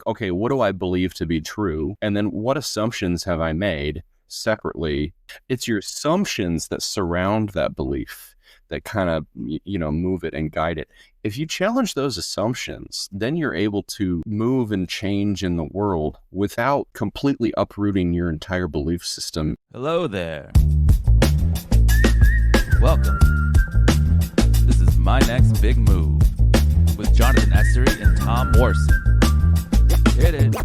okay, what do I believe to be true? And then what assumptions have I made separately? It's your assumptions that surround that belief that kind of, move it and guide it. If you challenge those assumptions, then you're able to move and change in the world without completely uprooting your entire belief system. Hello there. Welcome. This is My Next Big Move with Jonathan Essery and Tom Morrison. Hit it.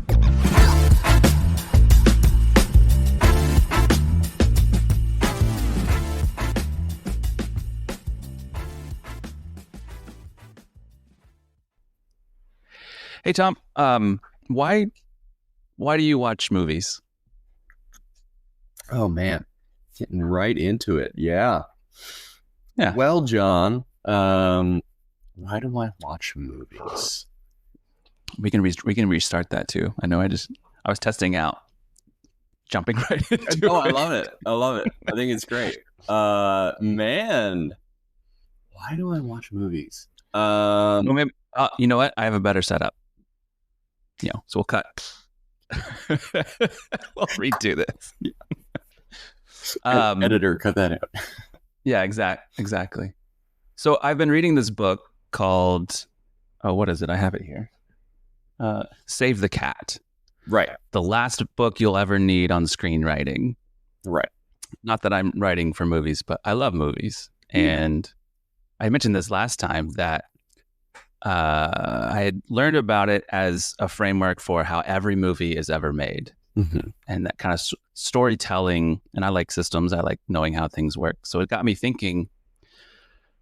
Hey Tom, why do you watch movies? Oh man, getting right into it. Yeah. Well, John, why do I watch movies? We can restart that too. I know. I was testing out, jumping right into I love it. I think it's great. Man, why do I watch movies? Well, maybe, you know what? I have a better setup. So we'll cut. We'll redo this. Editor, cut that out. Yeah, exactly. So I've been reading this book called, what is it? I have it here. Save the Cat. Right. The last book you'll ever need on screenwriting. Right. Not that I'm writing for movies, but I love movies. And I mentioned this last time that I had learned about it as a framework for how every movie is ever made. Mm-hmm. And that kind of storytelling. And I like systems. I like knowing how things work. So it got me thinking,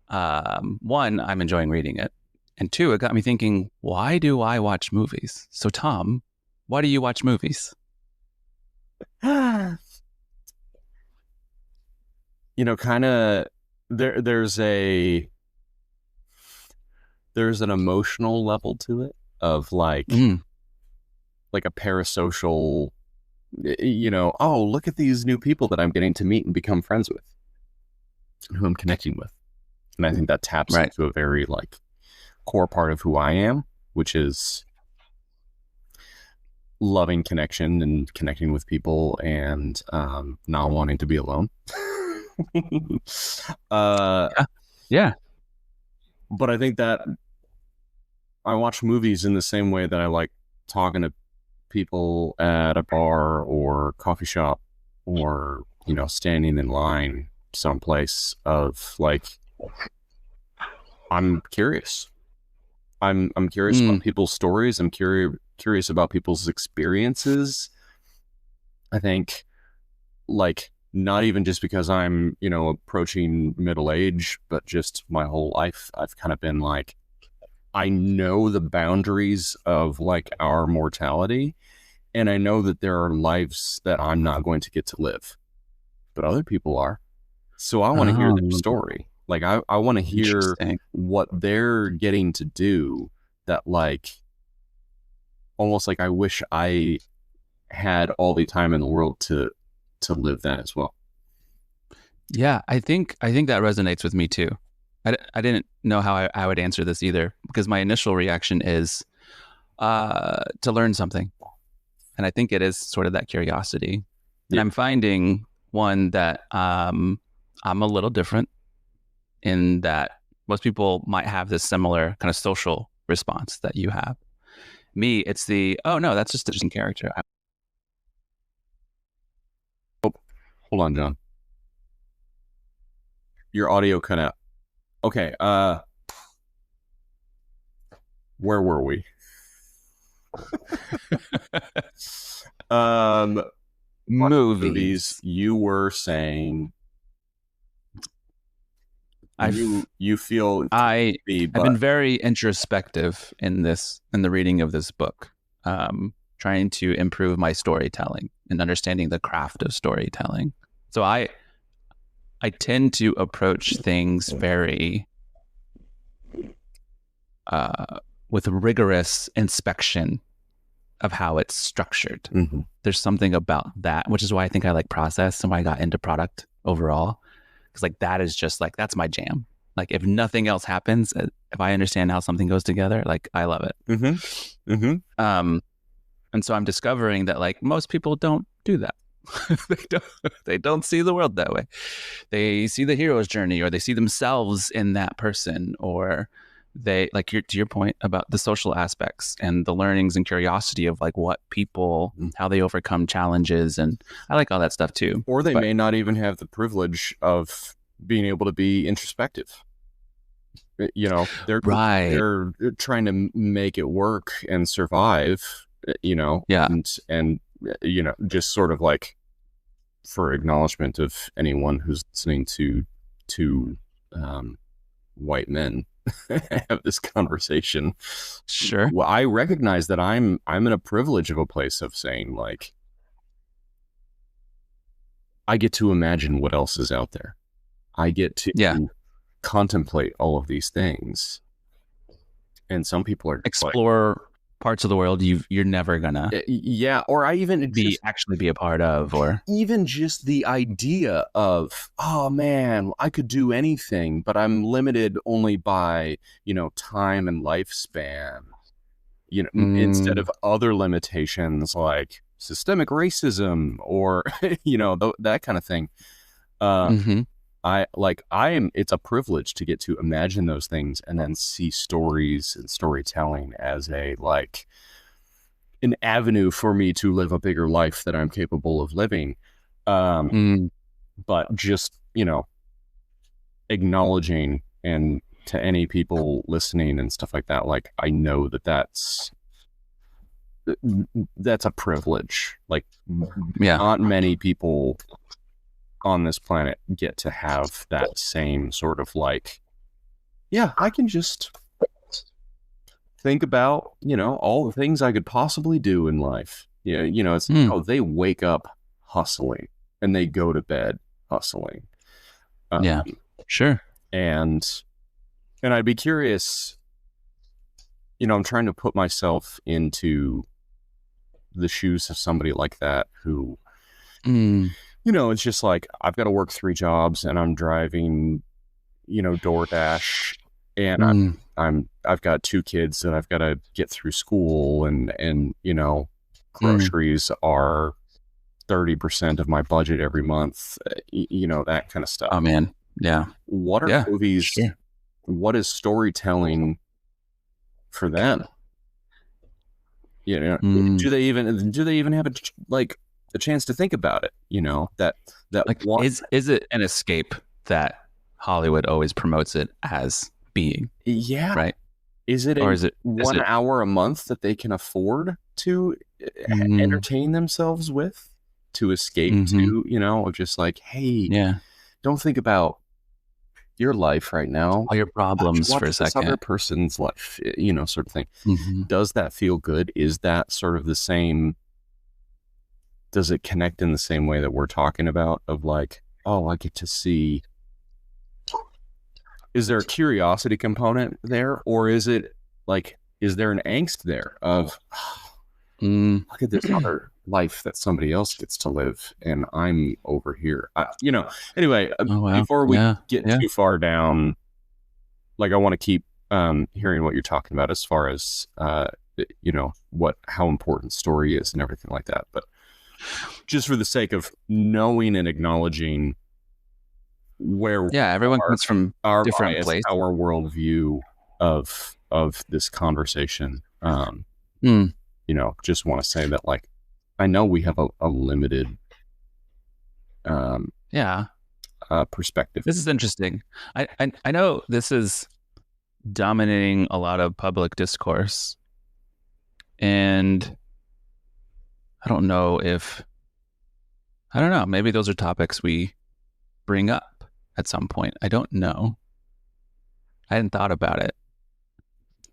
one, I'm enjoying reading it. And two, it got me thinking, why do I watch movies? So Tom, why do you watch movies? Kind of there's an emotional level to it of like a parasocial, oh, look at these new people that I'm getting to meet and become friends with and who I'm connecting with. And I think that taps into a very like core part of who I am, which is loving connection and connecting with people and not wanting to be alone. Yeah. But I think that I watch movies in the same way that I like talking to people at a bar or coffee shop or, standing in line someplace of like, I'm curious. I'm curious about people's stories. I'm curious about people's experiences. I think like not even just because I'm, approaching middle age, but just my whole life, I've kind of been like, I know the boundaries of like our mortality. And I know that there are lives that I'm not going to get to live, but other people are. So I want to hear their story. Like I want to hear what they're getting to do that like, almost like I wish I had all the time in the world to live that as well. Yeah, I think that resonates with me too. I didn't know how I would answer this either because my initial reaction is to learn something. And I think it is sort of that curiosity. And I'm finding one that I'm a little different in that most people might have this similar kind of social response that you have. Me, it's the, oh no, that's just an interesting character. Hold on, John. Your audio cut out. Okay, where were we? Movies. You were saying you feel I've been very introspective in the reading of this book, trying to improve my storytelling and understanding the craft of storytelling. So I tend to approach things very with rigorous inspection of how it's structured. Mm-hmm. There's something about that, which is why I think I like process and why I got into product overall. Because like that is just like, that's my jam. Like if nothing else happens, if I understand how something goes together, like I love it. Mm-hmm. Mm-hmm. And so I'm discovering that like most people don't do that. They don't see the world that way. They see the hero's journey, or they see themselves in that person, or they like to your point about the social aspects and the learnings and curiosity of like what people, how they overcome challenges. And I like all that stuff too. Or they may not even have the privilege of being able to be introspective. You know, they're trying to make it work and survive, you know, and you know, just sort of like for acknowledgement of anyone who's listening to white men have this conversation. Sure. Well, I recognize that I'm in a privilege of a place of saying like, I get to imagine what else is out there. I get to contemplate all of these things. And some people are explore parts of the world you're never gonna or I even actually be a part of, or even just the idea of, oh man, I could do anything, but I'm limited only by, you know, time and lifespan, you know, instead of other limitations like systemic racism or you know, that kind of thing. It's a privilege to get to imagine those things and then see stories and storytelling as an avenue for me to live a bigger life that I'm capable of living. But just, you know, acknowledging, and to any people listening and stuff like that, like, I know that's a privilege. Like, not many people on this planet get to have that same sort of like, I can just think about, you know, all the things I could possibly do in life. Yeah, you know, it's they wake up hustling and they go to bed hustling. Sure. And I'd be curious, you know, I'm trying to put myself into the shoes of somebody like that who you know, it's just like, I've got to work 3 jobs and I'm driving, you know, DoorDash, and I've got 2 kids that I've got to get through school, and you know, groceries are 30% of my budget every month, you know, that kind of stuff. Oh man. Yeah. What are movies? Sure. What is storytelling for them? You know, do they even have a chance to think about it, you know, that like, is it an escape that Hollywood always promotes it as being? Yeah. Right. Is it 1 hour a month that they can afford to entertain themselves with, to escape to, you know, of just like, hey, don't think about your life right now, all your problems watch for a second, other person's life, you know, sort of thing. Does that feel good? Is that sort of the same? Does it connect in the same way that we're talking about, of like, oh, I get to see? Is there a curiosity component there, or is it like, is there an angst there of, look at this other life that somebody else gets to live and I'm over here, you know? Anyway, before we get too far down, like, I want to keep hearing what you're talking about as far as you know, how important story is and everything like that, but just for the sake of knowing and acknowledging where everyone comes from our different bias, places, our worldview of this conversation. You know, just want to say that, like, I know we have a limited perspective. This is interesting. I know this is dominating a lot of public discourse, and I don't know, maybe those are topics we bring up at some point. I don't know. I hadn't thought about it.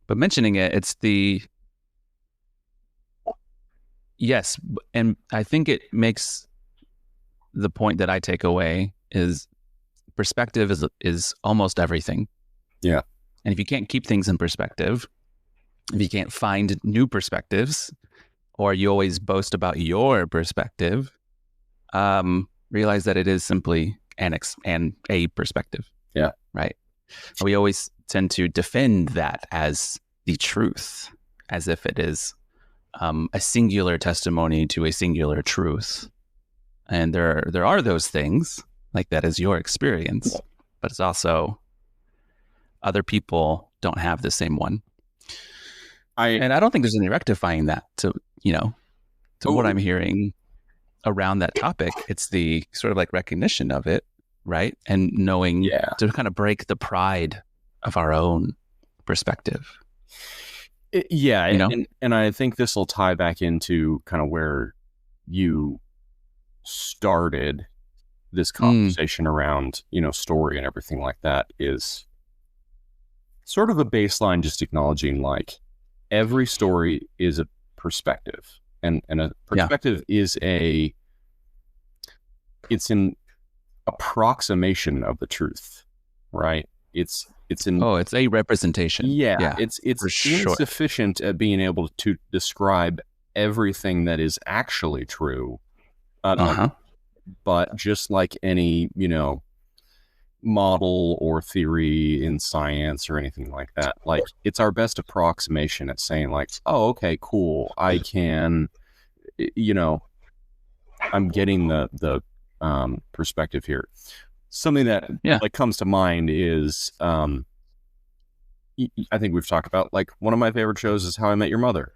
But mentioning it, it's yes, and I think it makes the point that I take away is perspective is almost everything. Yeah. And if you can't keep things in perspective, if you can't find new perspectives, or you always boast about your perspective, realize that it is simply a perspective. Yeah. Right. We always tend to defend that as the truth, as if it is a singular testimony to a singular truth. And there are those things, like that is your experience, but it's also other people don't have the same one. And I don't think there's any rectifying that to what I'm hearing around that topic. It's the sort of like recognition of it, right? And knowing to kind of break the pride of our own perspective. And I think this will tie back into kind of where you started this conversation around, story and everything like that, is sort of a baseline, just acknowledging like every story is a perspective, and a perspective is it's an approximation of the truth, right? It's a representation. It's insufficient at being able to describe everything that is actually true. But just like any, model or theory in science or anything like that, like it's our best approximation at saying like, oh, okay, cool. I can, I'm getting the perspective here. Something that like comes to mind is, I think we've talked about, like, one of my favorite shows is How I Met Your Mother.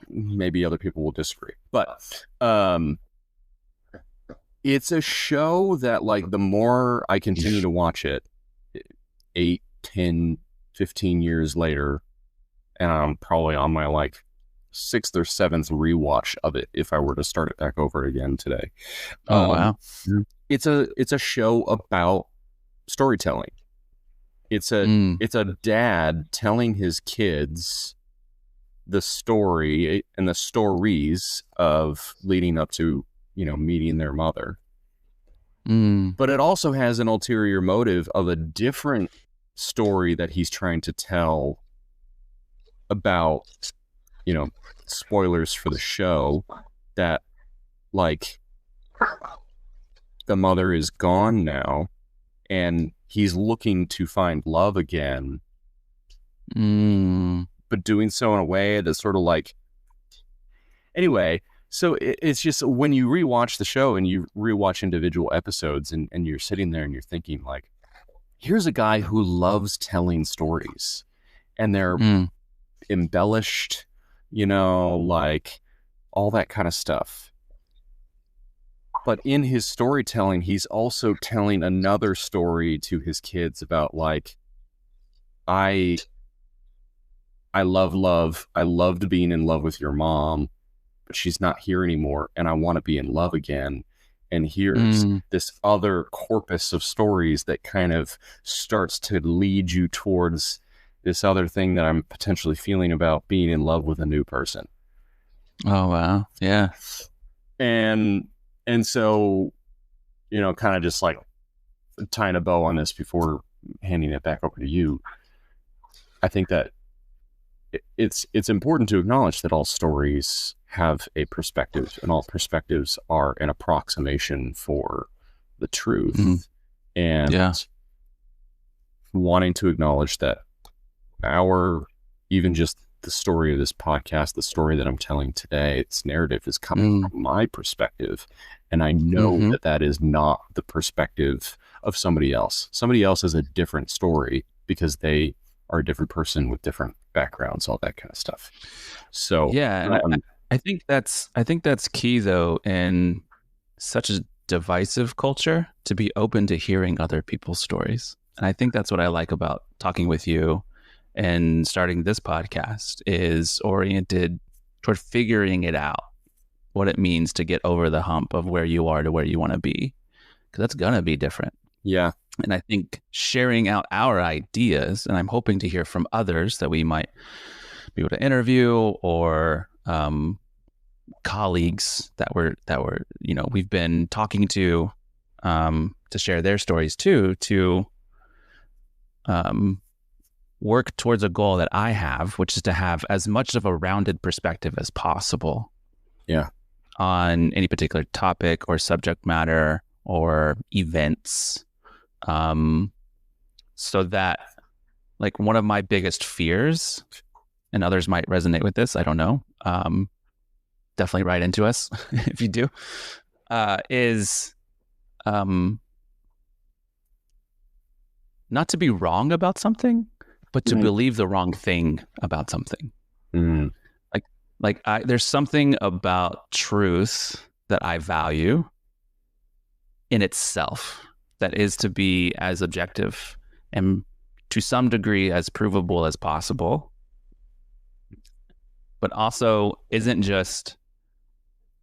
Maybe other people will disagree, but it's a show that, like, the more I continue to watch it, 8, 10, 15 years later, and I'm probably on my like 6th or 7th rewatch of it if I were to start it back over again today. Wow. It's a show about storytelling. It's a dad telling his kids the story and the stories of leading up to, meeting their mother. But it also has an ulterior motive of a different story that he's trying to tell about, spoilers for the show, that like the mother is gone now and he's looking to find love again. But doing so in a way that's sort of like, anyway, so it's just, when you rewatch the show and you rewatch individual episodes and you're sitting there and you're thinking like, here's a guy who loves telling stories and they're embellished, like all that kind of stuff. But in his storytelling, he's also telling another story to his kids about like, I love love. I loved being in love with your mom, but she's not here anymore, and I want to be in love again. And here's this other corpus of stories that kind of starts to lead you towards this other thing that I'm potentially feeling about being in love with a new person. Oh, wow. Yeah. And so, kind of just like tying a bow on this before handing it back over to you, I think that it's important to acknowledge that all stories have a perspective, and all perspectives are an approximation for the truth. And wanting to acknowledge that even just the story of this podcast, the story that I'm telling today, its narrative is coming from my perspective. And I know that is not the perspective of somebody else. Somebody else has a different story because they are a different person with different backgrounds, all that kind of stuff. So I think that's key though, in such a divisive culture, to be open to hearing other people's stories. And I think that's what I like about talking with you and starting this podcast, is oriented toward figuring it out, what it means to get over the hump of where you are to where you want to be, because that's gonna be different. Yeah. And I think sharing out our ideas, and I'm hoping to hear from others that we might be able to interview, or colleagues that we've been talking to share their stories too, to work towards a goal that I have, which is to have as much of a rounded perspective as possible. Yeah. On any particular topic or subject matter or events. So that, like, one of my biggest fears and others might resonate with this, I don't know. Definitely write into us if you do. Is not to be wrong about something, but to believe the wrong thing about something. Mm. There's something about truth that I value in itself that is to be as objective and to some degree as provable as possible, but also isn't just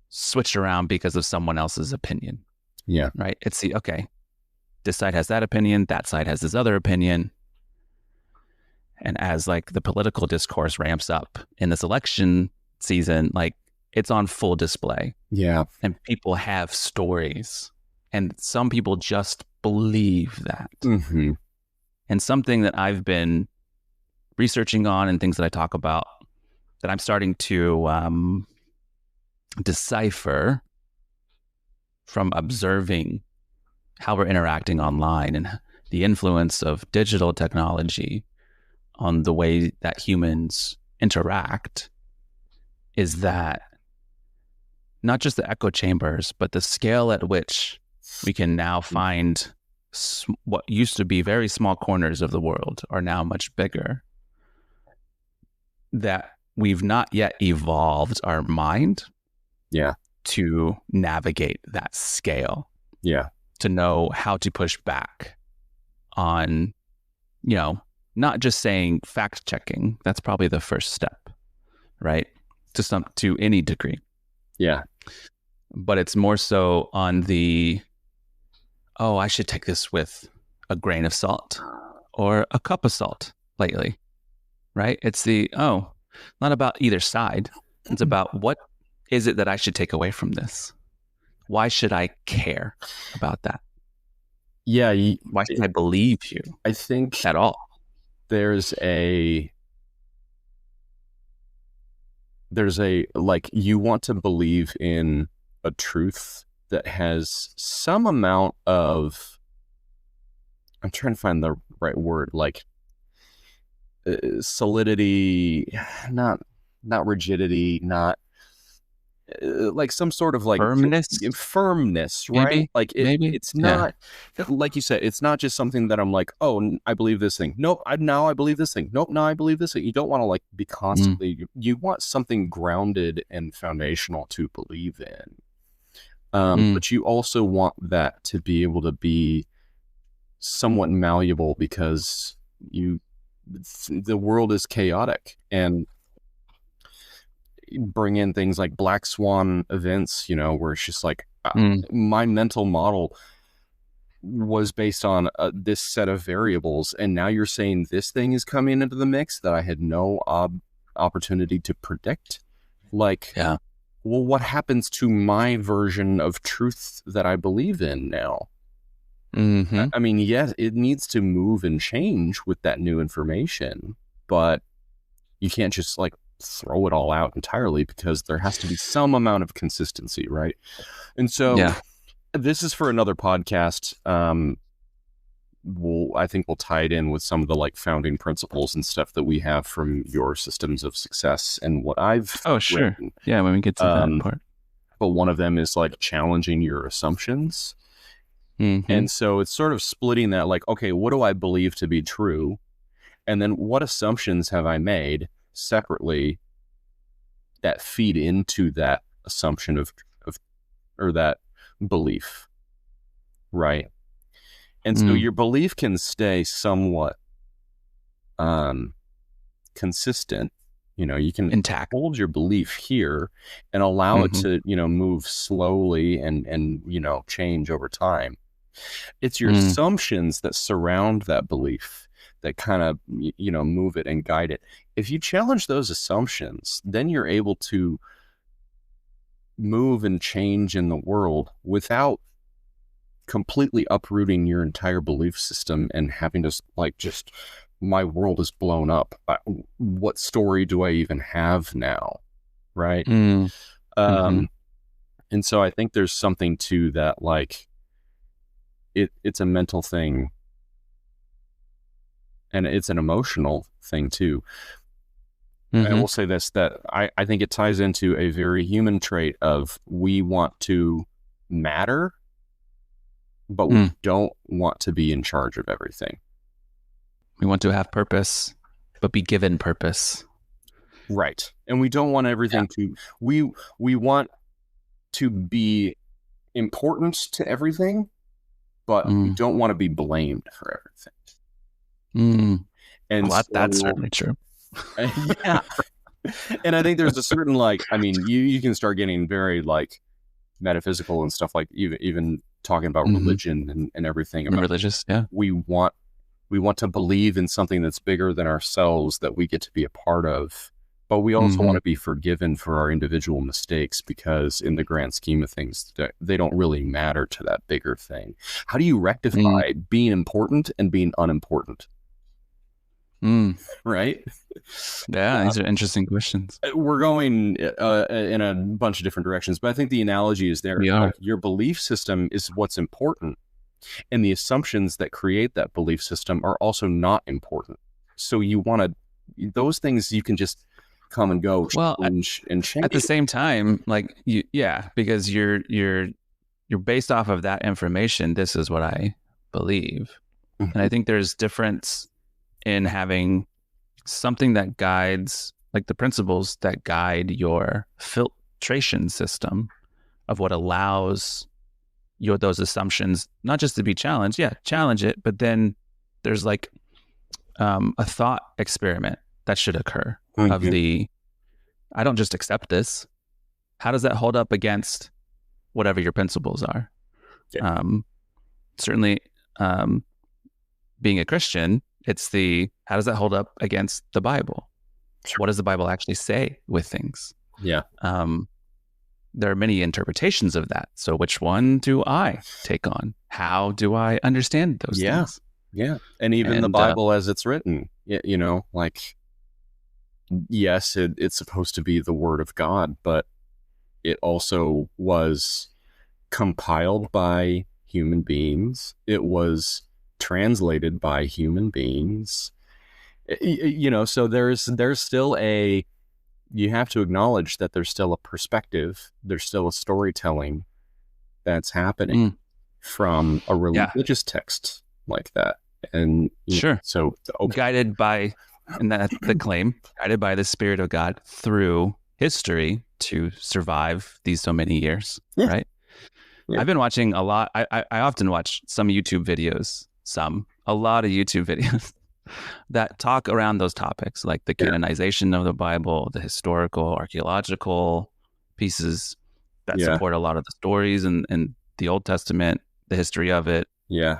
switched around because of someone else's opinion. Yeah. Right? It's okay, this side has that opinion, that side has this other opinion. And as like the political discourse ramps up in this election season, like it's on full display. Yeah. And people have stories. And some people just believe that. Mm-hmm. And something that I've been researching on and things that I talk about that I'm starting to decipher from observing how we're interacting online and the influence of digital technology on the way that humans interact is that not just the echo chambers, but the scale at which we can now find what used to be very small corners of the world are now much bigger. That we've not yet evolved our mind to navigate that scale. Yeah. To know how to push back on, not just saying fact checking. That's probably the first step, right? To any degree. Yeah. But it's more so on the, I should take this with a grain of salt or a cup of salt lately, right? It's not about either side. It's about what is it that I should take away from this? Why should I care about that? Yeah. Why should I believe you? I think at all. There's a like, you want to believe in a truth that has some amount of, I'm trying to find the right word, like solidity, not rigidity, not like some sort of like firmness, right? Maybe, like it's not like you said, it's not just something that I'm like, oh, I believe this thing. Nope, now I believe this thing. Nope, now I believe this thing. You don't want to like be constantly, you want something grounded and foundational to believe in. But you also want that to be able to be somewhat malleable, because the world is chaotic, and bring in things like black swan events, where it's just like my mental model was based on this set of variables, and now you're saying this thing is coming into the mix that I had no opportunity to predict. Like, well, what happens to my version of truth that I believe in now? Mm-hmm. I mean, yes, it needs to move and change with that new information, but you can't just like throw it all out entirely, because there has to be some amount of consistency, right? And so this is for another podcast. I think we'll tie it in with some of the like founding principles and stuff that we have from your systems of success and what I've written. Yeah, when we get to that part. But one of them is like challenging your assumptions. Mm-hmm. And so it's sort of splitting that, like, okay, what do I believe to be true? And then what assumptions have I made separately that feed into that assumption of or that belief, right? And so your belief can stay somewhat consistent. You can intact, hold your belief here and allow it to move slowly and change over time. It's your assumptions that surround that belief that kind of move it and guide it. If you challenge those assumptions, then you're able to move and change in the world without completely uprooting your entire belief system and having to like, just, my world is blown up. What story do I even have now? Right. And so I think there's something to that, like it's a mental thing and it's an emotional thing too. I will say this, that I think it ties into a very human trait of we want to matter, but we don't want to be in charge of everything. We want to have purpose, but be given purpose. Right. And we don't want everything we want to be important to everything, but we don't want to be blamed for everything. And well, that's certainly true. Yeah. And I think there's a certain, like, I mean, you can start getting very like metaphysical and stuff, like even talking about religion and everything. About religious, yeah. We want to believe in something that's bigger than ourselves that we get to be a part of. But we also want to be forgiven for our individual mistakes, because in the grand scheme of things, they don't really matter to that bigger thing. How do you rectify being important and being unimportant? Right? Yeah, these are interesting questions. We're going in a bunch of different directions, but I think the analogy is there. We are. Your belief system is what's important, and the assumptions that create that belief system are also not important. So you want to, those things you can just come and go, change and change. At the same time, like because you're based off of that information. This is what I believe, and I think there's difference in having something that guides, like the principles that guide your filtration system of what allows those assumptions not just to be challenged. Yeah, challenge it, but then there's like a thought experiment that should occur of I don't just accept this. How does that hold up against whatever your principles are? Yeah. Certainly, being a Christian, it's how does that hold up against the Bible? Sure. What does the Bible actually say with things? Yeah. There are many interpretations of that. So which one do I take on? How do I understand those things? Yeah. And even the Bible as it's written, like, yes, it's supposed to be the word of God, but it also was compiled by human beings. It was translated by human beings. So there's still you have to acknowledge that there's still a perspective, there's still a storytelling that's happening from a religious text like that. And sure. So guided by, and that's the claim, guided by the Spirit of God through history to survive these so many years, right? Yeah. I've been watching a lot. I often watch some YouTube videos, a lot of YouTube videos that talk around those topics, like the canonization of the Bible, the historical, archaeological pieces that support a lot of the stories in the Old Testament, the history of it. Yeah.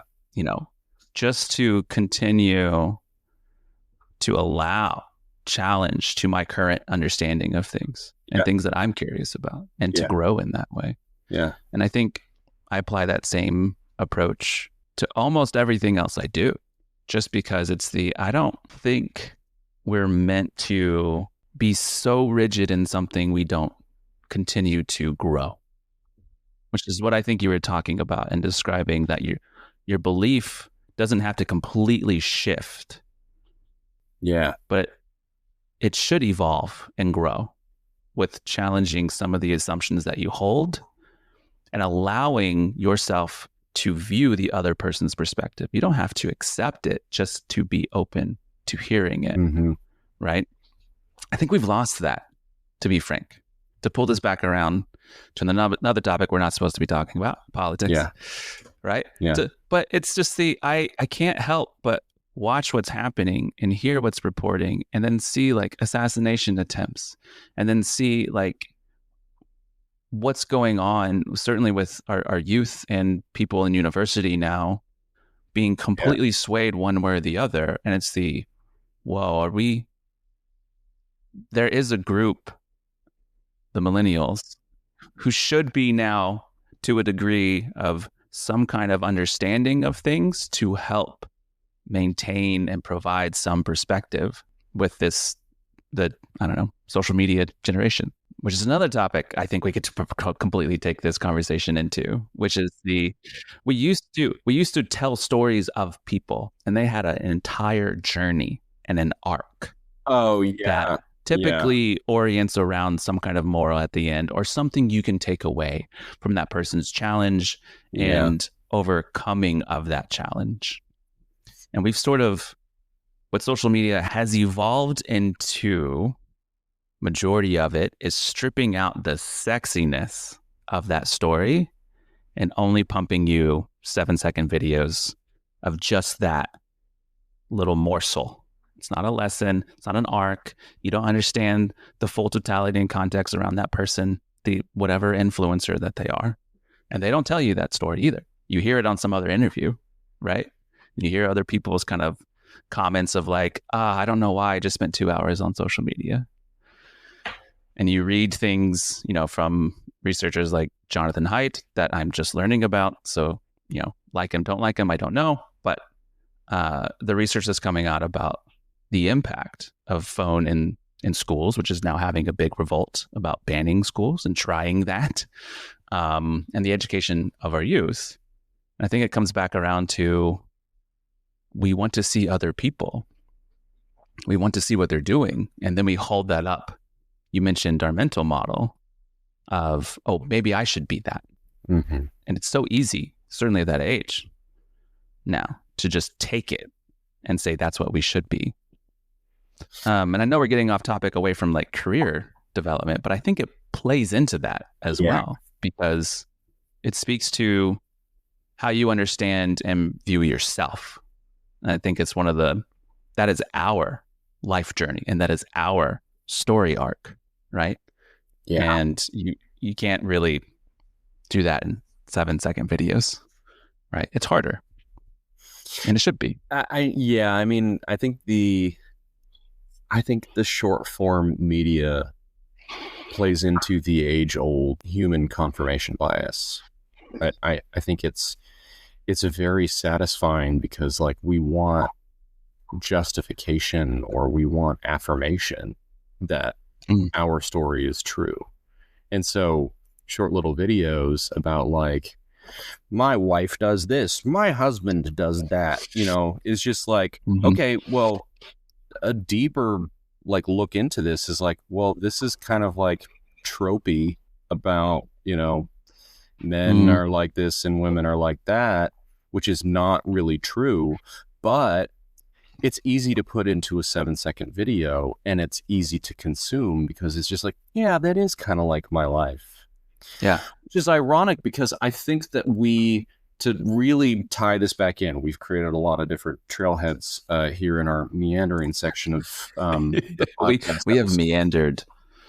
Just to continue to allow challenge to my current understanding of things and things that I'm curious about, and to grow in that way. Yeah. And I think I apply that same approach to almost everything else I do, just because I don't think we're meant to be so rigid in something we don't continue to grow, which is what I think you were talking about and describing, that your belief doesn't have to completely shift. Yeah. But it should evolve and grow with challenging some of the assumptions that you hold and allowing yourself to view the other person's perspective. You don't have to accept it, just to be open to hearing it, right? I think we've lost that, to be frank. To pull this back around to another topic we're not supposed to be talking about, politics, right? Yeah. But it's just I can't help but watch what's happening and hear what's reporting, and then see like assassination attempts, and then see like what's going on, certainly with our youth and people in university now being completely swayed one way or the other. And it's there is a group, the millennials, who should be now to a degree of some kind of understanding of things to help maintain and provide some perspective with social media generation, which is another topic I think we could completely take this conversation into, which is we used to tell stories of people, and they had an entire journey and an arc. Oh yeah. Yeah. typically orients around some kind of moral at the end or something you can take away from that person's challenge Yeah. and overcoming of that challenge. And we've sort of, what social media has evolved into, majority of it is stripping out the sexiness of that story and only pumping you 7-second videos of just that little morsel. It's not a lesson. It's not an arc. You don't understand the full totality and context around that person, the whatever influencer that they are. And they don't tell you that story either. You hear it on some other interview, right? You hear other people's kind of comments of like, I don't know why I just spent 2 hours on social media. And you read things, from researchers like Jonathan Haidt that I'm just learning about. So, like him, don't like him, I don't know. But the research that's coming out about the impact of phone in schools, which is now having a big revolt about banning schools and trying that, and the education of our youth. I think it comes back around to, we want to see other people. We want to see what they're doing. And then we hold that up. You mentioned our mental model of, maybe I should be that. Mm-hmm. And it's so easy, certainly at that age now, to just take it and say that's what we should be. And I know we're getting off topic away from like career development, but I think it plays into that as well, because it speaks to how you understand and view yourself. And I think it's that is our life journey, and that is our story arc, right? Yeah. And you can't really do that in 7-second videos, right? It's harder, and it should be. I mean, I think the short form media plays into the age old human confirmation bias. I think it's a very satisfying, because like we want justification or we want affirmation that our story is true. And so short little videos about like, my wife does this, my husband does that, is just like, okay, well, a deeper like look into this is like, well, this is kind of like tropey about, men are like this and women are like that, which is not really true, but it's easy to put into a 7-second video and it's easy to consume because it's just like, yeah, that is kind of like my life. Yeah. Which is ironic, because I think that to really tie this back in, we've created a lot of different trailheads here in our meandering section of the podcast. We have meandered.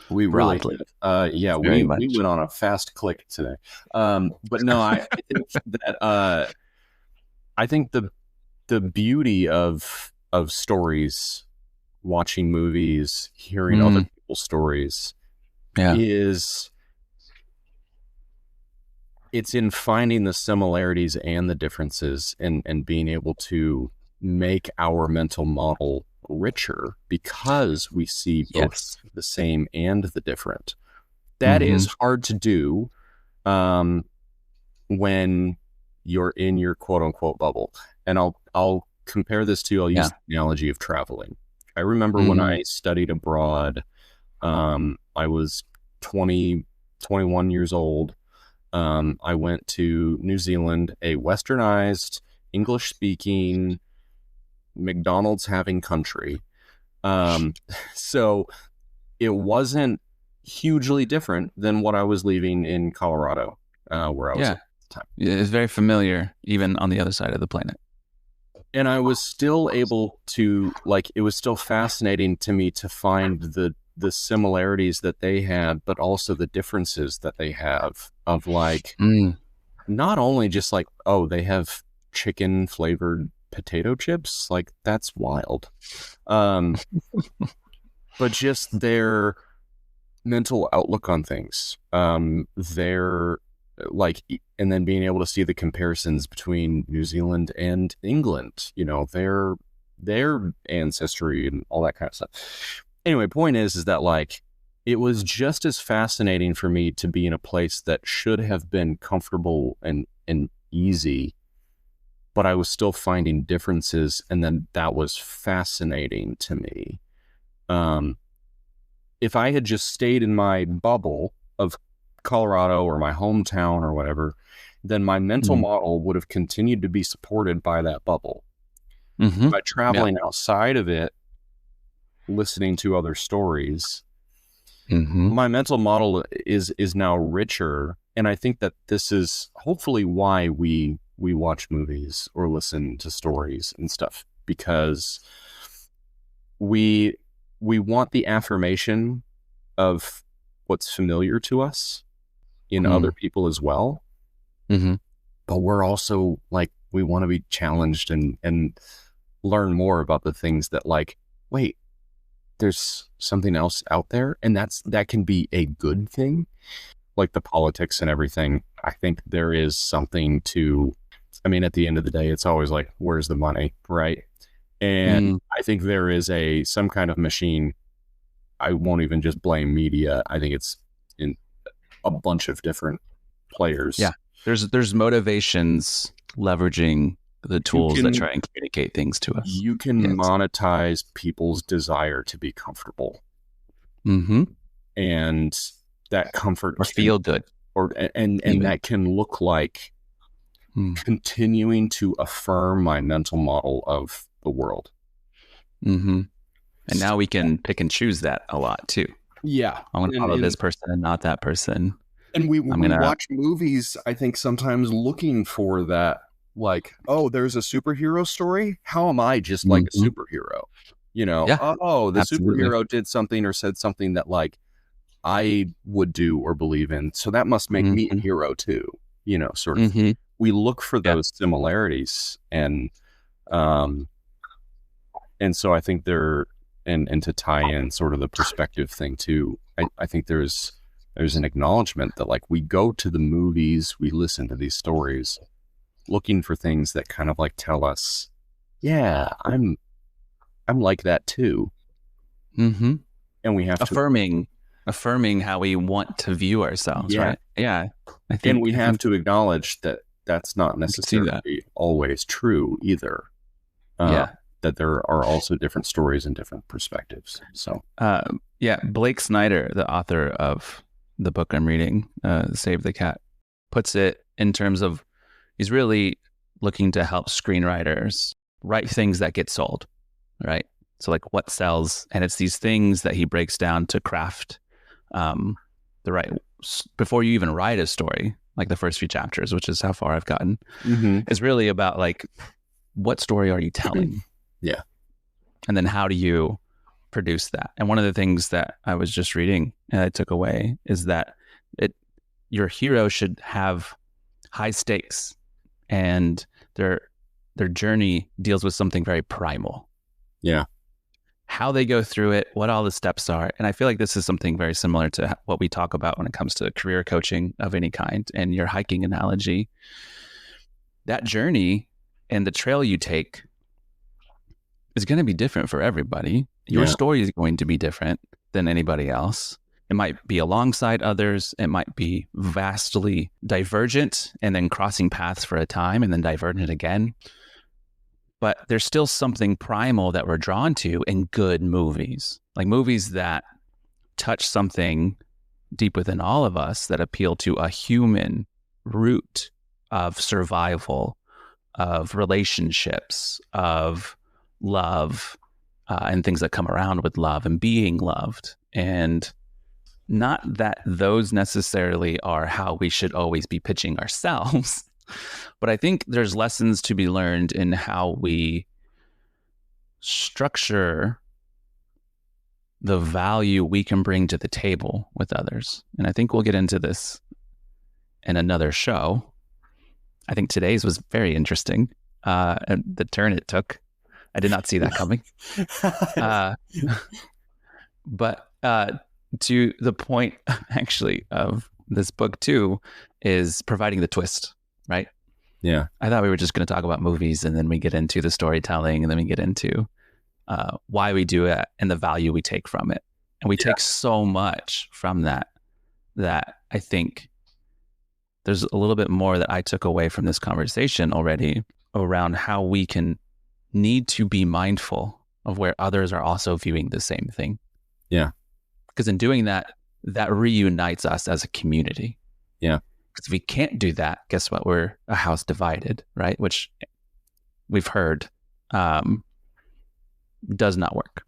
We broadly. Really, we went on a fast click today. But no, I think that I think the beauty of stories, watching movies, hearing other people's stories, is it's in finding the similarities and the differences, and being able to make our mental model richer because we see both the same and the different. That is hard to do when you're in your quote unquote bubble. And I'll compare this to, I'll use the analogy of traveling. I remember when I studied abroad, I was 21 years old. I went to New Zealand, a westernized, English speaking, McDonald's having country. So it wasn't hugely different than what I was leaving in Colorado, where I was at the time. It's very familiar, even on the other side of the planet. And I was still able to, like, it was still fascinating to me to find the similarities that they had, but also the differences that they have of like, not only just like, oh, they have chicken flavored potato chips, like that's wild. But just their mental outlook on things, their like, and then being able to see the comparisons between New Zealand and England, their ancestry and all that kind of stuff. Anyway, point is that like, it was just as fascinating for me to be in a place that should have been comfortable and easy, but I was still finding differences, and then that was fascinating to me. if I had just stayed in my bubble of Colorado or my hometown or whatever, then my mental model would have continued to be supported by that bubble. By traveling outside of it, listening to other stories, my mental model is now richer. And I think that this is hopefully why we watch movies or listen to stories and stuff, because we want the affirmation of what's familiar to us in other people as well. But we're also like, we want to be challenged and learn more about the things that, like, wait, there's something else out there. And that can be a good thing, like the politics and everything. I think there is something to, I mean, at the end of the day, it's always like, where's the money, right? And I think there is some kind of machine. I won't even just blame media. I think it's in a bunch of different players. Yeah. There's motivations leveraging the tools that try and communicate things to us. You can monetize people's desire to be comfortable. And that comfort or feel good. And that can look like continuing to affirm my mental model of the world. And now we can pick and choose that a lot too. Yeah. I want to follow this person and not that person. And we watch movies, I think, sometimes looking for that, like, oh, there's a superhero story. How am I just like a superhero? You know, the superhero did something or said something that, like, I would do or believe in. So that must make me a hero too, you know, sort of. We look for those similarities, and so I think and to tie in sort of the perspective thing too, I think there's an acknowledgement that, like, we go to the movies, we listen to these stories looking for things that kind of like tell us, yeah, I'm like that too. And we have affirming how we want to view ourselves, right? Yeah. And we have to acknowledge that that's not necessarily always true either. That there are also different stories and different perspectives. So, Blake Snyder, the author of the book I'm reading, Save the Cat, puts it in terms of, he's really looking to help screenwriters write things that get sold, right? So, like, what sells, and it's these things that he breaks down to craft the right, before you even write a story, like the first few chapters, which is how far I've gotten, is really about, like, what story are you telling? Yeah. And then how do you produce that? And one of the things that I was just reading and I took away is that your hero should have high stakes, and their journey deals with something very primal. Yeah. How they go through it, what all the steps are. And I feel like this is something very similar to what we talk about when it comes to career coaching of any kind, and your hiking analogy. That journey and the trail you take is going to be different for everybody. Your story is going to be different than anybody else. It might be alongside others. It might be vastly divergent and then crossing paths for a time and then divergent again. But there's still something primal that we're drawn to in good movies, like movies that touch something deep within all of us, that appeal to a human root of survival, of relationships, of love, and things that come around with love and being loved. And not that those necessarily are how we should always be pitching ourselves, but I think there's lessons to be learned in how we structure the value we can bring to the table with others. And I think we'll get into this in another show. I think today's was very interesting, and the turn it took. I did not see that coming. But to the point, actually, of this book too, is providing the twist, right? Yeah. I thought we were just going to talk about movies, and then we get into the storytelling, and then we get into why we do it and the value we take from it. And we take so much from that I think there's a little bit more that I took away from this conversation already around how we can need to be mindful of where others are also viewing the same thing. Yeah. Because in doing that, that reunites us as a community. Yeah. Because if we can't do that, guess what? We're a house divided, right? Which we've heard does not work.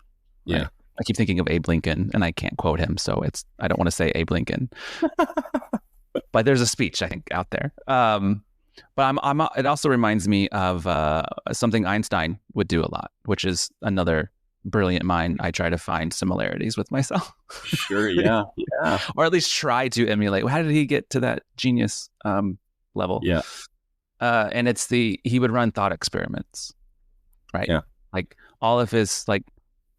Right? Yeah. I keep thinking of Abe Lincoln, and I can't quote him, so I don't want to say Abe Lincoln. But there's a speech, I think, out there. But it also reminds me of something Einstein would do a lot, which is another brilliant mind. I try to find similarities with myself. Sure. Yeah. Yeah. Or at least try to emulate. How did he get to that genius level? Yeah. And he would run thought experiments, right? Yeah. Like all of his like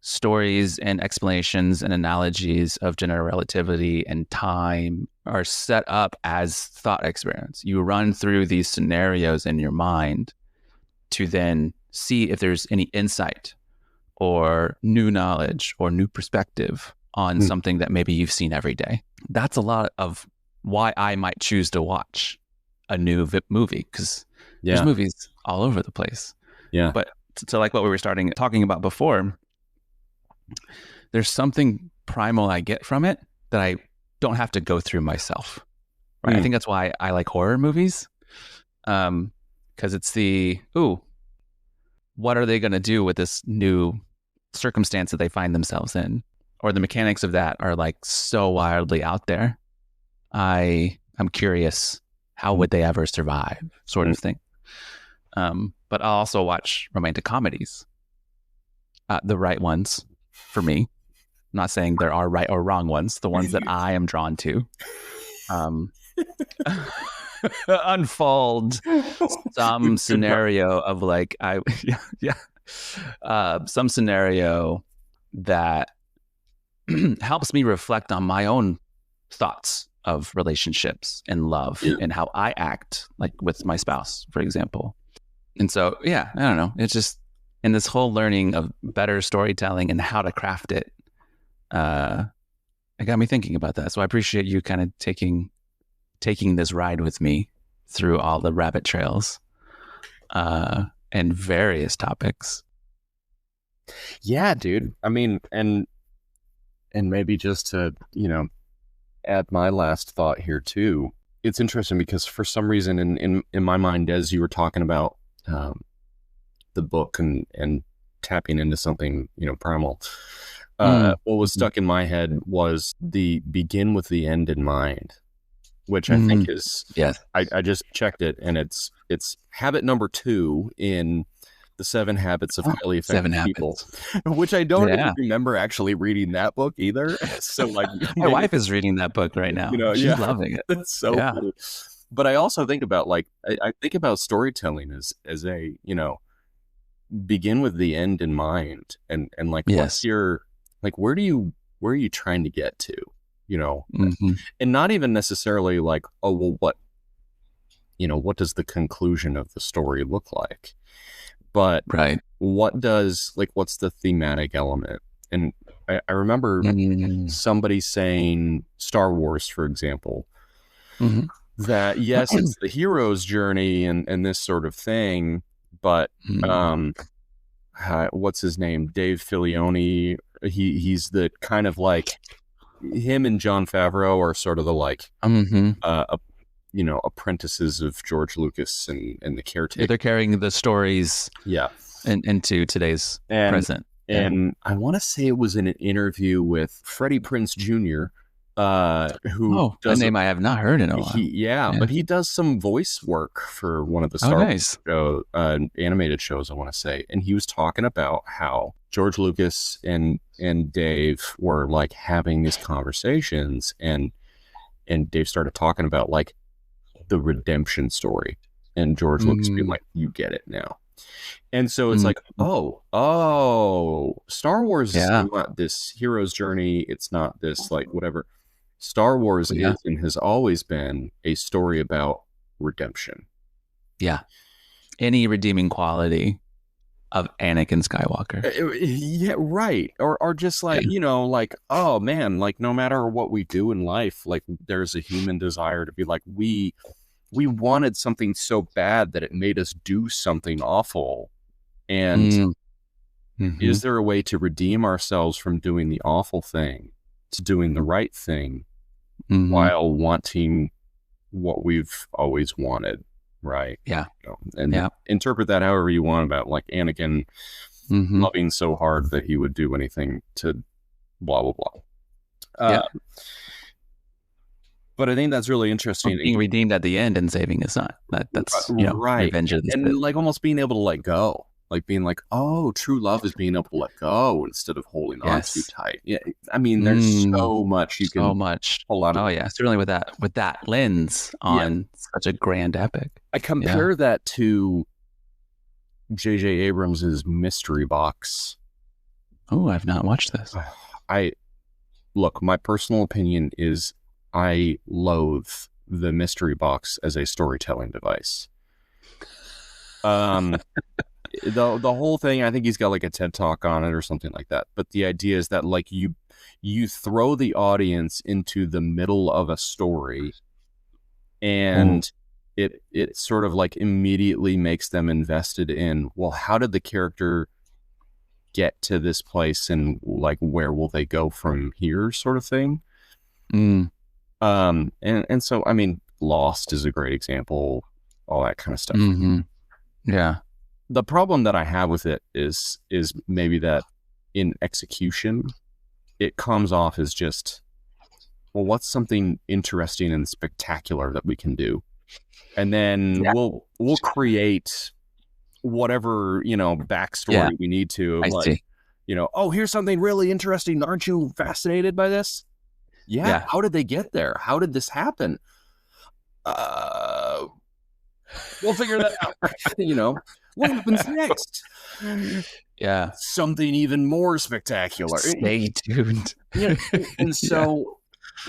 stories and explanations and analogies of general relativity and time are set up as thought experiments. You run through these scenarios in your mind to then see if there's any insight or new knowledge or new perspective on something that maybe you've seen every day. That's a lot of why I might choose to watch a new movie, because there's movies all over the place. Yeah. But to like what we were talking about before, there's something primal I get from it that I don't have to go through myself. Right. I think that's why I like horror movies. Because it's what are they going to do with this new circumstance that they find themselves in? Or the mechanics of that are like so wildly out there. I'm curious, how would they ever survive, sort of thing. But I'll also watch romantic comedies, the right ones for me. I'm not saying there are right or wrong ones, the ones that I am drawn to. Unfold some scenario of like some scenario that helps me reflect on my own thoughts of relationships and love and how I act, like with my spouse, for example. And so, I don't know. It's just in this whole learning of better storytelling and how to craft it. It got me thinking about that. So I appreciate you kind of taking this ride with me through all the rabbit trails and various topics. Yeah, dude. I mean, and maybe just to, add my last thought here too. It's interesting because for some reason in my mind, as you were talking about the book and tapping into something, primal, what was stuck in my head was the begin with the end in mind, which I think is, I just checked it, and it's habit number 2 in the 7 Habits of Highly Effective People, which I don't even remember actually reading that book either. So like my wife is reading that book right now. She's loving it. That's so cool. But I also think about I think about storytelling as a, begin with the end in mind, and like what's your, like where are you trying to get to, and not even necessarily like, oh well, what does the conclusion of the story look like? But what's the thematic element? And I remember somebody saying Star Wars, for example, that yes, it's the hero's journey and this sort of thing, but what's his name? Dave Filoni. He's the kind of like, him and Jon Favreau are sort of the like apprentices of George Lucas and the caretaker. They're carrying the stories into today's present. And I want to say it was in an interview with Freddie Prinze Jr., who does a name I have not heard in a while. But he does some voice work for one of the Star Wars animated shows, I want to say. And he was talking about how George Lucas and Dave were like having these conversations, and Dave started talking about like the redemption story, and George Lucas being like, you get it now. And so it's like, Star Wars is not this hero's journey. It's not this like whatever. Star Wars is and has always been a story about redemption. Yeah. Any redeeming quality of Anakin Skywalker. Yeah, right. Or just like, like, oh man, like no matter what we do in life, like there's a human desire to be like, we wanted something so bad that it made us do something awful. And is there a way to redeem ourselves from doing the awful thing to doing the right thing Mm-hmm. while wanting what we've always wanted, right? Yeah. And Yeah. interpret that however you want about like Anakin Mm-hmm. loving so hard that he would do anything to blah blah blah. Yeah. But I think that's really interesting. Being redeemed at the end and saving his son. That's Right. revenge of the And Sith. like almost being able to let go. Like being like, oh, true love is being able to let go instead of holding on too Yes. tight. Yeah. I mean, there's so much you So can much. pull out of Oh it. yeah. Certainly with that lens Yeah. on such a grand epic. I compare that to J.J. Abrams's Mystery Box. Oh, I've not watched this. Look, my personal opinion is I loathe the Mystery Box as a storytelling device. The whole thing, I think he's got like a TED Talk on it or something like that. But the idea is that like you throw the audience into the middle of a story, and it sort of like immediately makes them invested in, well, how did the character get to this place, and like where will they go from here, sort of thing. And so I mean, Lost is a great example, all that kind of stuff. Yeah. The problem that I have with it is maybe that in execution it comes off as just, well, what's something interesting and spectacular that we can do, and then we'll create whatever backstory we need to. I see. Oh, here's something really interesting. Aren't you fascinated by this? Yeah. How did they get there? How did this happen? We'll figure that out. What happens next? Yeah. Something even more spectacular. Stay tuned. And so,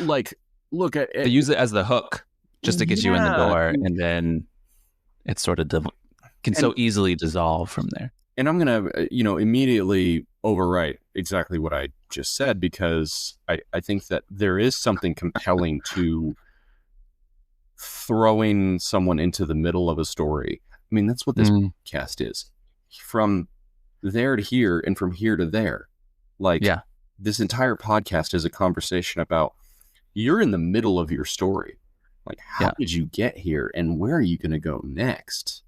like, look at they use it as the hook just to get you in the door, and then it sort of can so easily dissolve from there. And I'm gonna, immediately overwrite exactly what I just said, because I think that there is something compelling to throwing someone into the middle of a story. I mean, that's what this podcast is. From there to here and from here to there. Like, this entire podcast is a conversation about, you're in the middle of your story. Like, how did you get here, and where are you going to go next?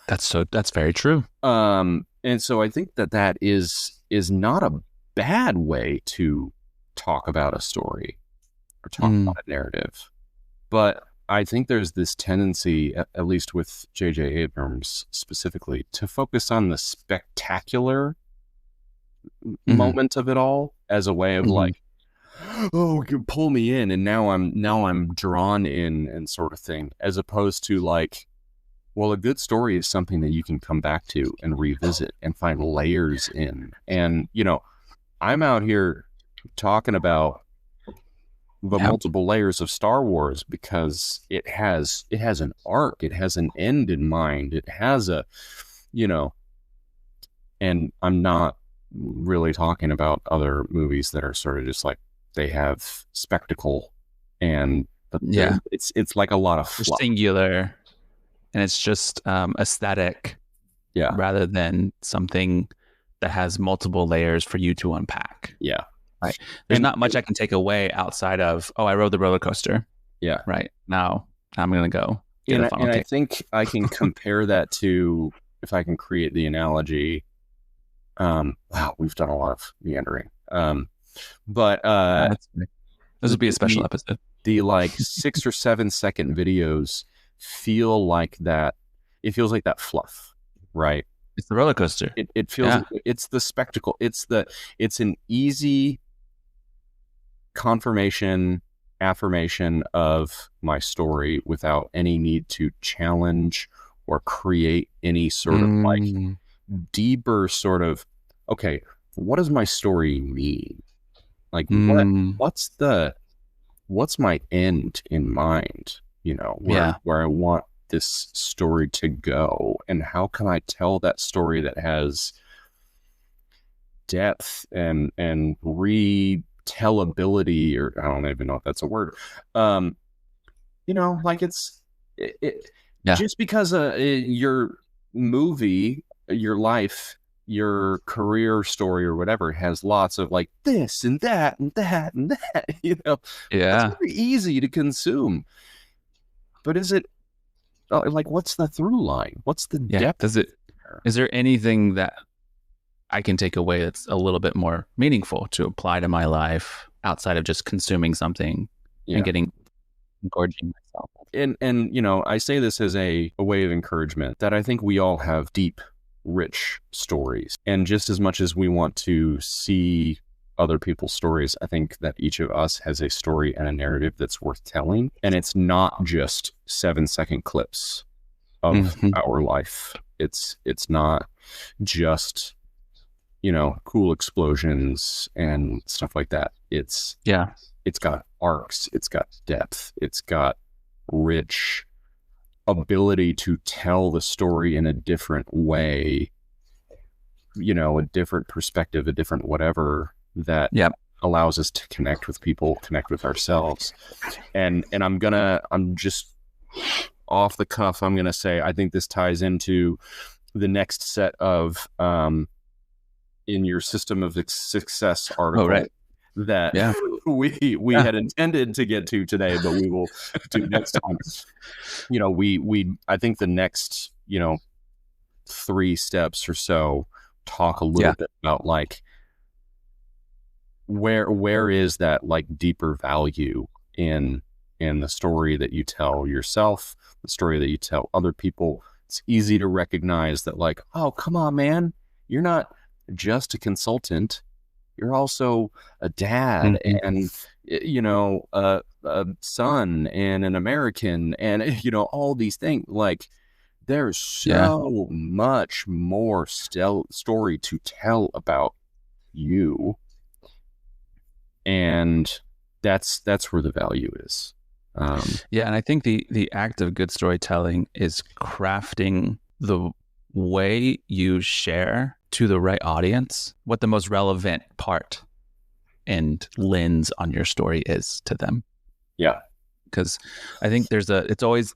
That's very true. And so I think that is not a bad way to talk about a story or talk about a narrative. But I think there's this tendency, at least with J.J. Abrams specifically, to focus on the spectacular moment of it all as a way of like, oh, you pull me in, and now I'm drawn in, and sort of thing, as opposed to like, well, a good story is something that you can come back to and revisit and find layers in. And, I'm out here talking about the multiple layers of Star Wars because it has an arc, it has an end in mind, it has a, and I'm not really talking about other movies that are sort of just like, they have spectacle, but it's like a lot of fluff. Singular. And it's just aesthetic, rather than something that has multiple layers for you to unpack. Yeah, right. There's not much I can take away outside of, I rode the roller coaster. Yeah, right. Now I'm gonna go. And I think I can compare that to, if I can create the analogy. Wow, we've done a lot of meandering. But this would be a special episode. The like 6 or 7 second videos feel like that. It feels like that fluff, right? It's the roller coaster. It feels it's the spectacle. It's an easy affirmation of my story without any need to challenge or create any sort of like deeper sort of, okay, what does my story mean? Like, what's my end in mind? Where I want this story to go, and how can I tell that story that has depth and retellability, or I don't even know if that's a word. Like just because your movie, your life your career story or whatever has lots of like this and that and that and that, that's Yeah. very easy to consume. But is it like, what's the through line? What's the Yeah. depth there? Is there anything that I can take away that's a little bit more meaningful to apply to my life outside of just consuming something and gorging myself? And I say this as a way of encouragement that I think we all have deep, rich stories. And just as much as we want to see other people's stories, I think that each of us has a story and a narrative that's worth telling. And it's not just 7-second clips of our life. It's not just, cool explosions and stuff like that. It's got arcs, it's got depth, it's got rich ability to tell the story in a different way, a different perspective, a different whatever that allows us to connect with people, connect with ourselves. And I'm just off the cuff, I'm gonna say I think this ties into the next set of in your system of success article that we had intended to get to today, but we will do next time. I think the next 3 steps or so talk a little bit about like where is that like deeper value in the story that you tell yourself, the story that you tell other people. It's easy to recognize that like, oh, come on, man, you're not just a consultant, you're also a dad and a son and an American and all these things. Like there's so much more story to tell about you, and that's where the value is. And I think the act of good storytelling is crafting the way you share to the right audience what the most relevant part and lens on your story is to them. Yeah. Because I think there's always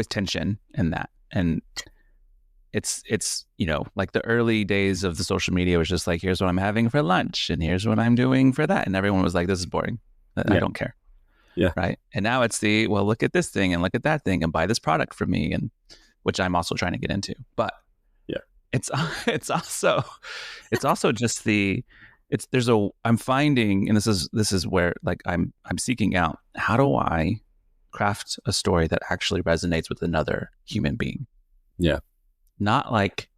tension in that. And it's like the early days of the social media was just like, here's what I'm having for lunch and here's what I'm doing for that. And everyone was like, this is boring. I don't care. Yeah. Right. And now it's well, look at this thing and look at that thing and buy this product from me, and which I'm also trying to get into. But it's also just I'm finding, and this is where like I'm seeking out, how do I craft a story that actually resonates with another human being? Yeah. Not like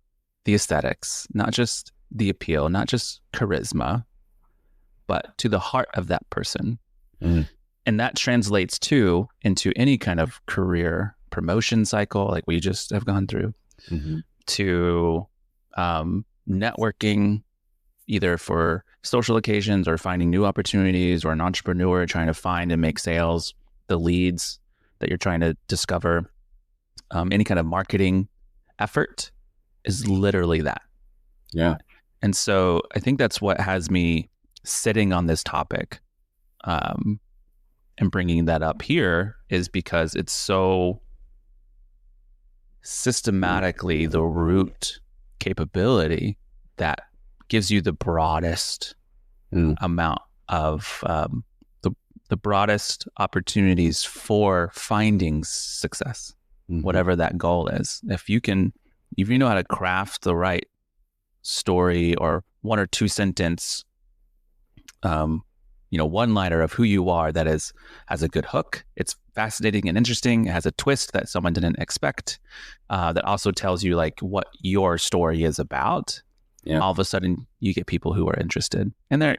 the aesthetics, not just the appeal, not just charisma, but to the heart of that person. And that translates into any kind of career promotion cycle like we just have gone through, to networking, either for social occasions or finding new opportunities, or an entrepreneur trying to find and make sales, the leads that you're trying to discover. Any kind of marketing effort is literally that. Yeah. And so I think that's what has me sitting on this topic, and bringing that up here, is because it's so systematically the root capability that gives you the broadest amount of the broadest opportunities for finding success, whatever that goal is. If you know how to craft the right story or 1 or 2 sentence, one-liner of who you are that has a good hook. It's fascinating and interesting. It has a twist that someone didn't expect. That also tells you like what your story is about. Yeah. All of a sudden, you get people who are interested, and they're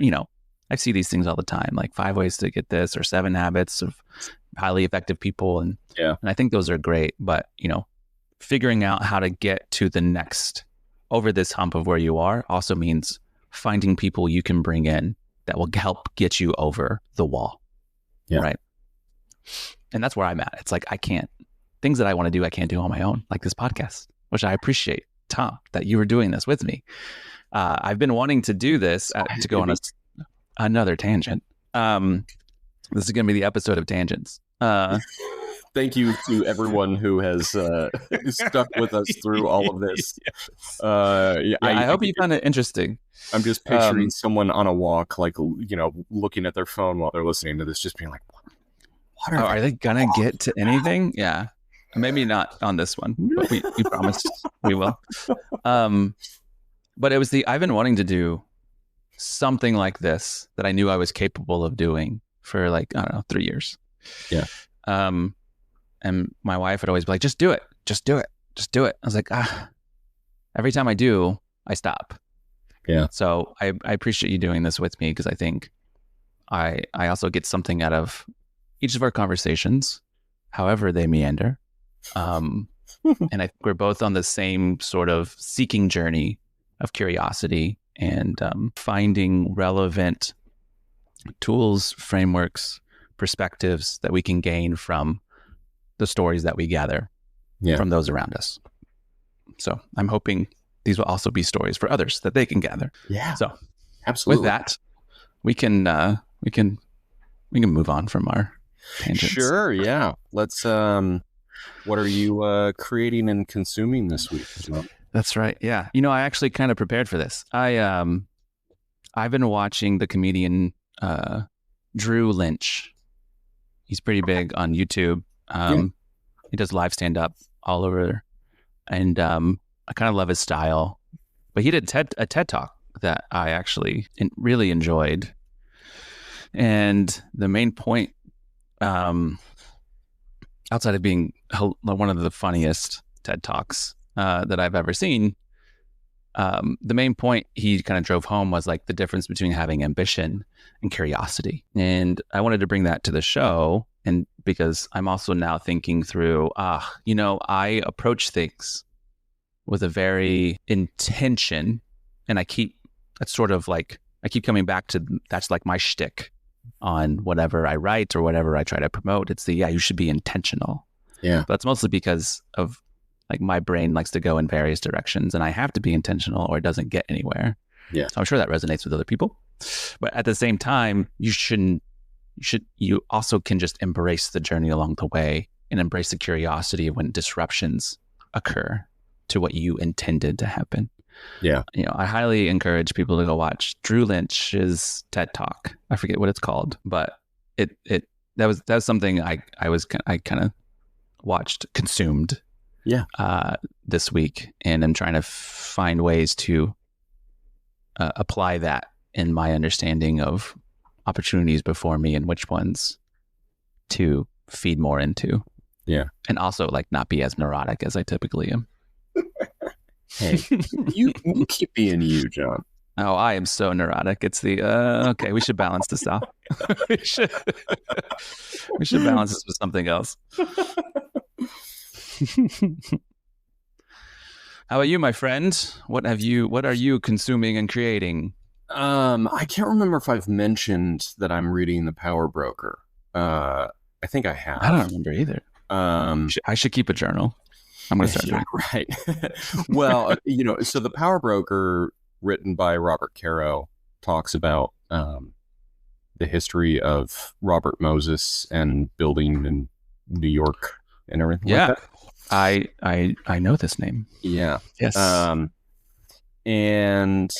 I see these things all the time, like 5 ways to get this or 7 habits of highly effective people, and I think those are great. But figuring out how to get to the next over this hump of where you are also means finding people you can bring in that will help get you over the wall. Yeah. Right. And that's where I'm at. It's like, things that I want to do, I can't do on my own, like this podcast, which I appreciate, Tom, that you were doing this with me. I've been wanting to do this to go on another tangent. This is going to be the episode of tangents. Thank you to everyone who has stuck with us through all of this. Yes. Yeah, I hope you found it interesting. I'm just picturing someone on a walk, like, looking at their phone while they're listening to this, just being like, what are they gonna get to anything? Yeah. Maybe not on this one, but we promised we will. But it was I've been wanting to do something like this that I knew I was capable of doing for, like, I don't know, 3 years. Yeah. And my wife would always be like, just do it. Just do it. Just do it. I was like, every time I do, I stop. Yeah. So I appreciate you doing this with me, because I think I also get something out of each of our conversations, however they meander. And I think we're both on the same sort of seeking journey of curiosity and finding relevant tools, frameworks, perspectives that we can gain from the stories that we gather from those around us. So I'm hoping these will also be stories for others that they can gather. Yeah. So absolutely. With that, we can move on from our tangents. Sure. Yeah. Let's. What are you creating and consuming this week? That's right. Yeah. I actually kind of prepared for this. I've been watching the comedian Drew Lynch. He's pretty big on YouTube. He does live stand up all over, and I kind of love his style. But he did a TED talk that I actually really enjoyed, and the main point, outside of being one of the funniest TED talks that I've ever seen, the main point he kind of drove home was like the difference between having ambition and curiosity. And I wanted to bring that to the show, and because I'm also now thinking through, I approach things with a very intention, and I keep coming back to that's like my shtick on whatever I write or whatever I try to promote. It's you should be intentional. Yeah. But that's mostly because of, like, my brain likes to go in various directions, and I have to be intentional or it doesn't get anywhere. Yeah. So I'm sure that resonates with other people. But at the same time, you also can just embrace the journey along the way and embrace the curiosity when disruptions occur to what you intended to happen. Yeah. I highly encourage people to go watch Drew Lynch's TED Talk. I forget what it's called, but that was something I kind of consumed this week, and I'm trying to find ways to apply that in my understanding of opportunities before me and which ones to feed more into. Yeah. And also, like, not be as neurotic as I typically am. Hey, you keep being you, Jon. Oh, I am so neurotic. It's okay, we should balance this out. we should balance this with something else. How about you, my friend? What are you consuming and creating? I can't remember if I've mentioned that I'm reading The Power Broker. I think I have. I don't remember either. I should keep a journal. I'm going to start doing right. Well, so The Power Broker, written by Robert Caro, talks about the history of Robert Moses and building in New York and everything like that. I know this name. Yeah. Yes. And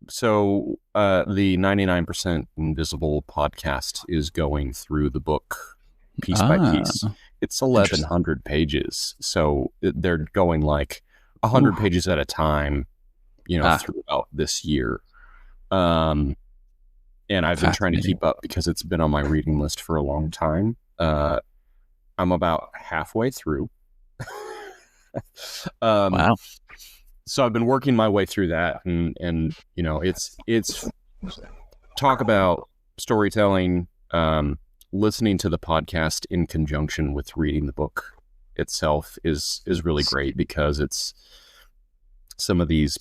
so the 99% Invisible podcast is going through the book piece by piece. It's 1,100 pages. So they're going like 100 pages at a time, throughout this year. And I've been trying to keep up because it's been on my reading list for a long time. I'm about halfway through. Wow. So I've been working my way through that, and it's talk about storytelling, listening to the podcast in conjunction with reading the book itself is really great, because it's some of these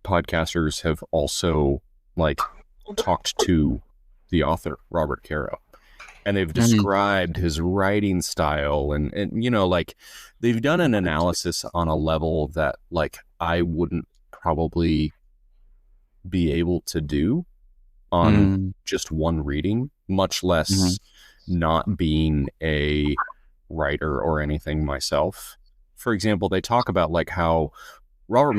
podcasters have also talked to the author Robert Caro, and they've described his writing style, and they've done an analysis on a level that I wouldn't probably be able to do on just one reading, much less not being a writer or anything myself. For example, they talk about like how Robert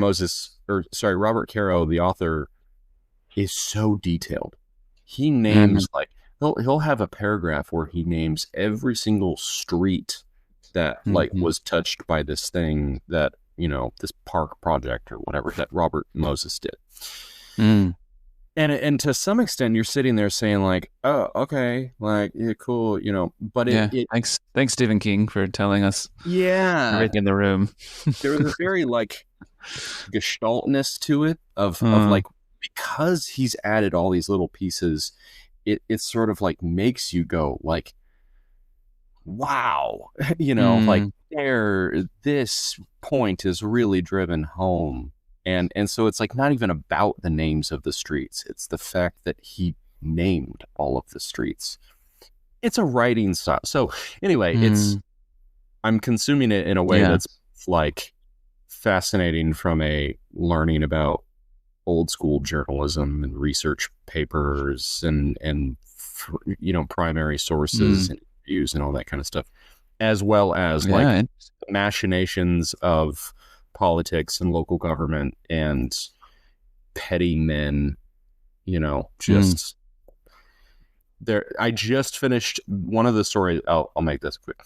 Caro, the author, is so detailed. He names like he'll have a paragraph where he names every single street that like was touched by this thing that, you know, this park project or whatever that Robert Moses did. And to some extent, you're sitting there saying like, oh, okay, like, yeah, cool, you know. But thanks Stephen King for telling us everything in the room. There was a very like gestaltness to it of like, because he's added all these little pieces, it sort of like makes you go like, wow, you know, like this point is really driven home. And so it's like not even about the names of the streets. It's the fact that he named all of the streets. It's a writing style. So anyway, I'm consuming it in a way that's like fascinating from a learning about old school journalism and research papers and you know, primary sources and views and all that kind of stuff, as well as like the machinations of politics and local government and petty men, you know, just there. I just finished one of the stories. I'll make this quick.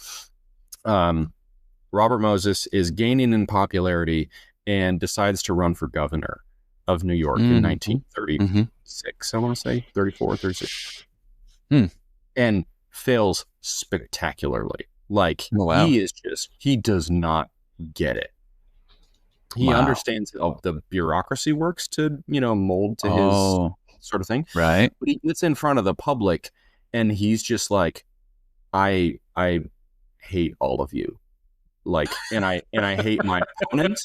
Robert Moses is gaining in popularity and decides to run for governor of New York in 1936. I want to say 34, 36. And fails spectacularly. Like he does not get it. He understands how the bureaucracy works to, you know, mold to his sort of thing. Right. But he gets in front of the public and he's just like, I hate all of you. Like, and I hate my opponent,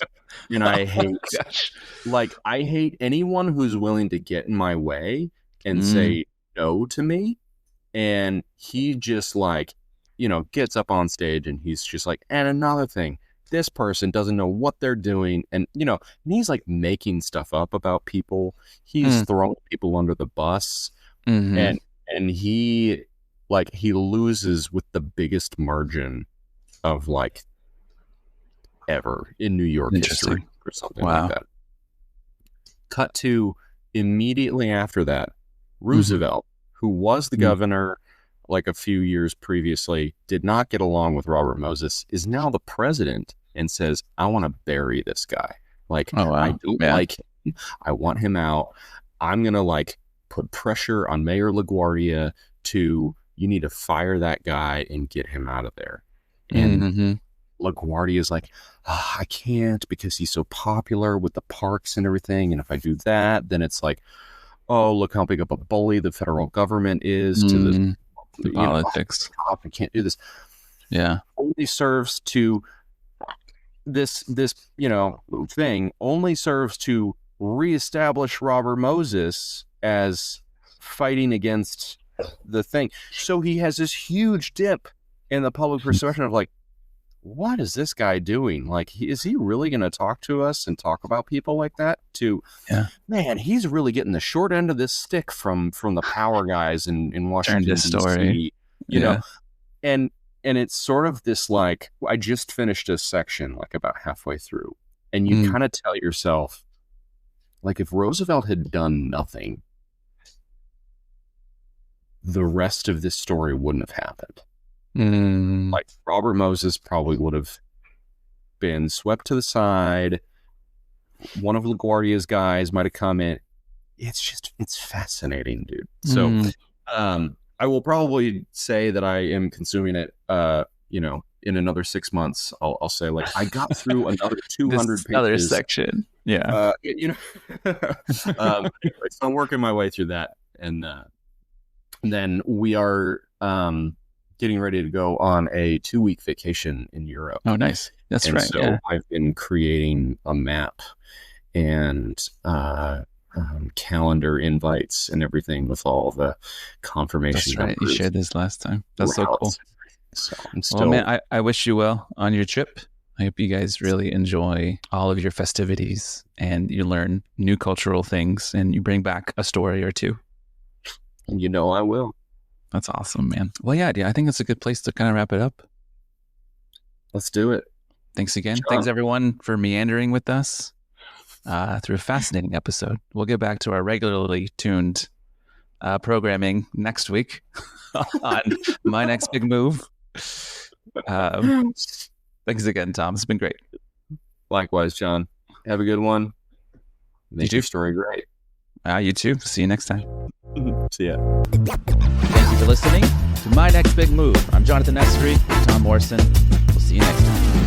and I hate I hate anyone who's willing to get in my way and say no to me. And he just like, you know, gets up on stage and he's just like, and another thing, this person doesn't know what they're doing. And, you know, and he's like making stuff up about people. He's throwing people under the bus. And he loses with the biggest margin of like ever in New York history or something like that. Cut to immediately after that, Roosevelt, who was the governor like a few years previously, did not get along with Robert Moses, is now the president and says, I want to bury this guy. Like, I don't like him. I want him out. I'm going to like put pressure on Mayor LaGuardia to, you need to fire that guy and get him out of there. And LaGuardia is like, I can't because he's so popular with the parks and everything. And if I do that, then it's like, oh, look how big of a bully the federal government is to the politics. Know, I can't do this. Yeah. Only serves to this, you know, thing only serves to reestablish Robert Moses as fighting against the thing. So he has this huge dip in the public perception of like, what is this guy doing? Like, is he really going to talk to us and talk about people like that? Man, he's really getting the short end of this stick from the power guys in Washington, D.C. You know, and it's sort of this like, I just finished a section like about halfway through, and you kind of tell yourself, like, if Roosevelt had done nothing, the rest of this story wouldn't have happened. Like Robert Moses probably would have been swept to the side. One of LaGuardia's guys might have come in. It's fascinating, dude. So I will probably say that I am consuming it, you know, in another 6 months. I'll say like I got through another 200 pages. Another section. Yeah. You know, anyway, so I'm working my way through that. And then we are getting ready to go on a 2-week vacation in Europe. Oh, nice. That's and right. So I've been creating a map and calendar invites and everything with all the confirmation. That's right. You shared this last time. That's so cool. So I'm still... Well, man, I wish you well on your trip. I hope you guys really enjoy all of your festivities and you learn new cultural things and you bring back a story or two. You know I will. That's awesome, man. Well, yeah, I think that's a good place to kind of wrap it up. Let's do it. Thanks again. Jon. Thanks everyone for meandering with us through a fascinating episode. We'll get back to our regularly tuned programming next week on My Next Big Move. Thanks again, Tom. It's been great. Likewise, Jon. Have a good one. Make your story great. You too. See you next time. See ya. Thank you for listening to My Next Big Move. I'm Jonathan Estrie, Tom Morrison. We'll see you next time.